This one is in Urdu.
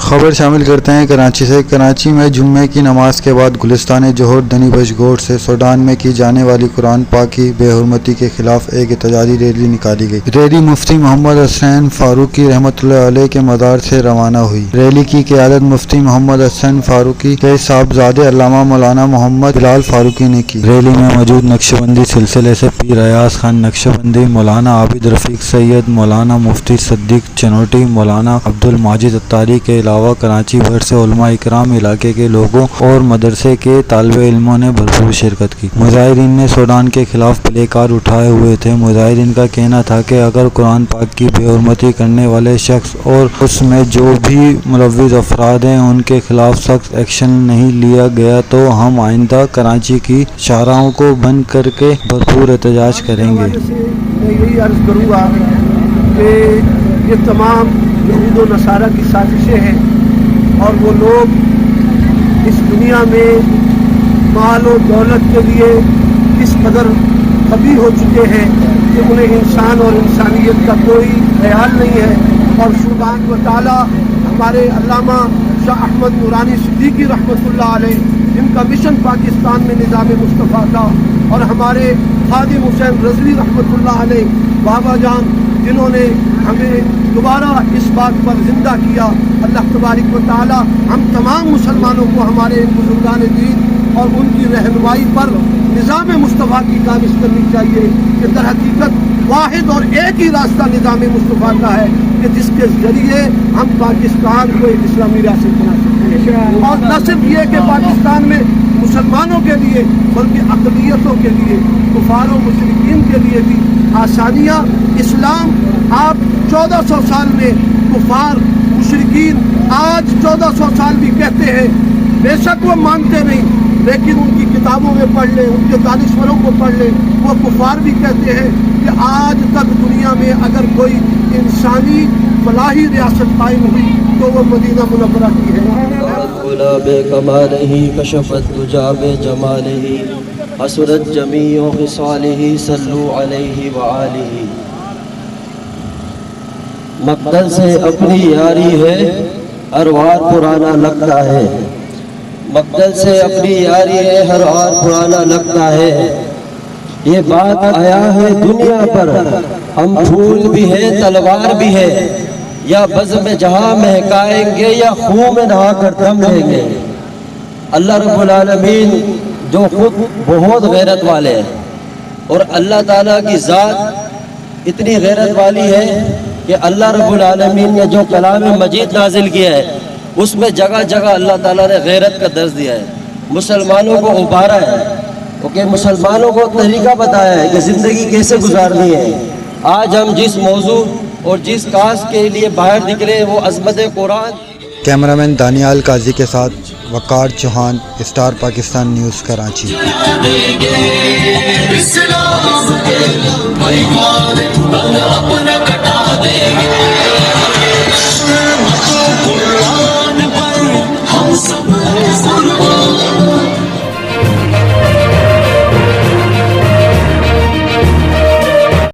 خبر شامل کرتے ہیں کراچی سے۔ کراچی میں جمعے کی نماز کے بعد گلستان جوہر دنی بش گوٹ سے سوڈان میں کی جانے والی قرآن پاک کی بے حرمتی کے خلاف ایک احتجاجی ریلی نکالی گئی۔ ریلی مفتی محمد حسین فاروقی رحمۃ اللہ علیہ کے مزار سے روانہ ہوئی۔ ریلی کی قیادت مفتی محمد حسین فاروقی کے صاحبزادے علامہ مولانا محمد بلال فاروقی نے کی۔ ریلی میں موجود نقشبندی سلسلے سے پیر ایاز خان نقشبندی، مولانا عابد رفیق سید، مولانا مفتی صدیق چنوٹی، مولانا عبد الماجد اتاری کے علاوہ کراچی بھر سے علماء اکرام، علاقے کے لوگوں اور مدرسے کے طالب علموں نے بھرپور شرکت کی۔ مظاہرین نے سوڈان کے خلاف پلے کارڈ اٹھائے ہوئے تھے۔ مظاہرین کا کہنا تھا کہ اگر قرآن پاک کی بے حرمتی کرنے والے شخص اور اس میں جو بھی ملوث افراد ہیں ان کے خلاف سخت ایکشن نہیں لیا گیا تو ہم آئندہ کراچی کی شاہراہوں کو بند کر کے بھرپور احتجاج کریں گے۔ میں یہی عرض کروں گا کہ یہ تمام یہود و نصارہ کی سازشیں ہیں اور وہ لوگ اس دنیا میں مال و دولت کے لیے کس قدر خبی ہو چکے ہیں کہ انہیں انسان اور انسانیت کا کوئی خیال نہیں ہے۔ اور سبحان و تعالیٰ ہمارے علامہ شاہ احمد نورانی صدیقی رحمۃ اللہ علیہ، جن کا مشن پاکستان میں نظام مصطفیٰ تھا، اور ہمارے خادم حسین رضوی رحمۃ اللہ علیہ بابا جان، جنہوں نے ہمیں دوبارہ اس بات پر زندہ کیا۔ اللہ تبارک و تعالی ہم تمام مسلمانوں کو ہمارے بزرگان دین اور ان کی رہنمائی پر نظام مصطفیٰ کی کاوش کرنی چاہیے کہ در حقیقت واحد اور ایک ہی راستہ نظام مصطفیٰ کا ہے کہ جس کے ذریعے ہم پاکستان کو ایک اسلامی ریاست بنا سکتے ہیں۔ اور نہ صرف یہ کہ پاکستان میں مسلمانوں کے لیے بلکہ اقلیتوں کے لیے، کفار و مشرکین کے لیے بھی آسانیاں۔ اسلام آپ 1400 سال میں کفار مشرکین آج 1400 سال بھی کہتے ہیں، بے شک وہ مانتے نہیں، لیکن ان کی کتابوں میں پڑھ لیں، ان کے دانشوروں کو پڑھ لیں، وہ کفار بھی کہتے ہیں کہ آج تک دنیا میں اگر کوئی انسانی فلاحی ریاست قائم ہوئی تو وہ مدینہ منورہ کی ہے۔ بکمالہ کشفت دجا بجمالہ حسنت جمیع خصالہ صلو علیہ وآلہ۔ مقتل سے اپنی یاری ہے ہر وار پرانا لگتا ہے، مقتل سے اپنی یاری ہے ہر وار پرانا لگتا ہے۔ یہ بات آیا ہے دنیا پر، ہم پھول بھی ہیں تلوار بھی ہے، یا بزم جہاں مہکائیں گے یا خون میں نہا کر دم لیں گے۔ اللہ رب العالمین جو خود بہت غیرت والے ہیں، اور اللہ تعالیٰ کی ذات اتنی غیرت والی ہے کہ اللہ رب العالمین نے جو کلام مجید نازل کیا ہے اس میں جگہ جگہ اللہ تعالیٰ نے غیرت کا درس دیا ہے، مسلمانوں کو ابھارا ہے، کیونکہ مسلمانوں کو طریقہ بتایا ہے کہ زندگی کیسے گزارنی ہے۔ آج ہم جس موضوع اور جس کاز کے لیے باہر نکلے وہ عظمت قرآن۔ کیمرامین دانیال قاضی کے ساتھ وقار چوہان، اسٹار پاکستان نیوز کراچی۔ اسلام کے